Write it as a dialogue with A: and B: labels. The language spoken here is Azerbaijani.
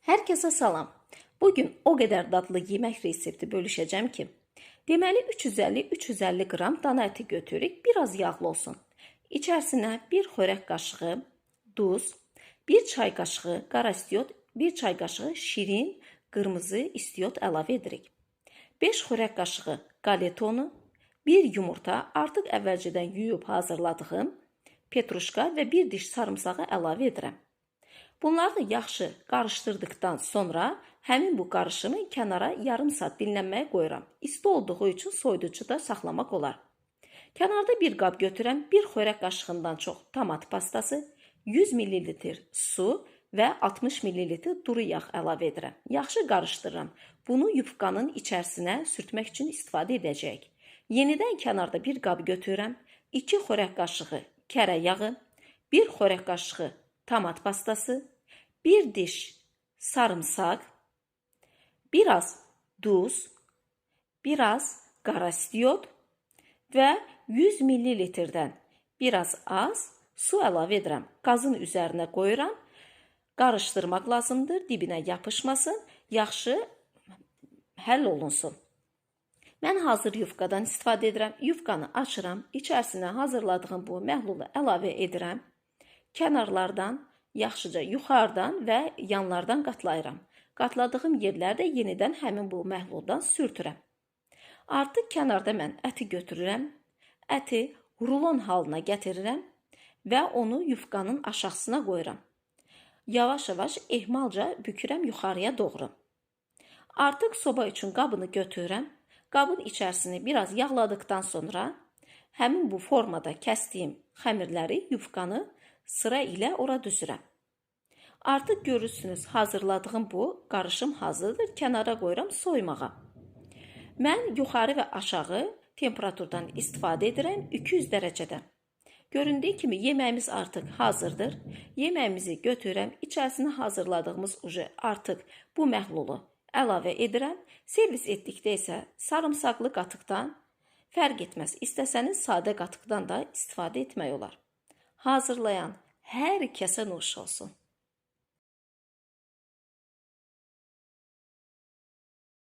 A: Herkese salam. Bugün o kadar dadlı yemek resepti bölüşeceğim ki. Deməli 350-350 gram dana eti götürük, biraz yağlı olsun. İçerisine bir xörək qaşığı duz, bir çay qaşığı qara istiot, bir çay qaşığı şirin qırmızı istiot əlavə edirik. 5 xörək qaşığı qalet unu, bir yumurta, artıq əvvəlcədən yuyub hazırladığım petruşka və bir diş sarımsağı əlavə edirəm. Bunları da yaxşı qarışdırdıqdan sonra həmin bu qarışımı kənara yarım saat dinlənməyə qoyuram. İsti olduğu üçün soyuducuda saxlamaq olar. Kənarda bir qab götürəm, bir xörək qaşığından çox tomat pastası, 100 ml su və 60 ml duru yağ əlavə edirəm. Yaxşı qarışdırıram. Bunu yufqanın içərisinə sürtmək üçün istifadə edəcəyik. Yenidən kənarda bir qab götürürəm, 2 xörək qaşığı kərə yağı, 1 xörək qaşığı tomat pastası, bir diş sarımsak, biraz duz, biraz qara istiot və 100 ml-dən biraz az su əlavə edirəm. Qazın üzərinə qoyuram. Qarışdırmaq lazımdır, dibinə yapışmasın, yaxşı həll olunsun. Mən hazır yufqadan istifadə edirəm. Yufqanı açıram, içərisinə hazırladığım bu məhlulu əlavə edirəm. Kənarlardan, yaxşıca yuxarıdan və yanlardan qatlayıram. Qatladığım yerlərdə yenidən həmin bu məhluldan sürtürəm. Artıq kənarda mən əti götürürəm. Əti rulon halına gətirirəm və onu yufqanın aşağısına qoyuram. Yavaş-yavaş ehmalca bükürəm yuxarıya doğru. Artıq soba üçün qabını götürürəm. Qabın içərisini biraz yağladıqdan sonra həmin bu formada kəsdiyim xəmirləri, yufqanı sıra ilə ora düzürəm. Artıq görürsünüz, hazırladığım bu qarışım hazırdır. Kənara qoyuram soymağa. Mən yuxarı və aşağı temperaturdan istifadə edirəm 200 dərəcədə. Göründüyü kimi yeməyimiz artıq hazırdır. Yeməyimizi götürürəm. İçərisinə hazırladığımız artıq bu məhlulu əlavə edirəm. Servis etdikdə isə sarımsaqlı qatıqdan fərq etməz. İstəsəniz sadə qatıqdan da istifadə etmək olar. Hazırlayan hər kəsə nuş olsun.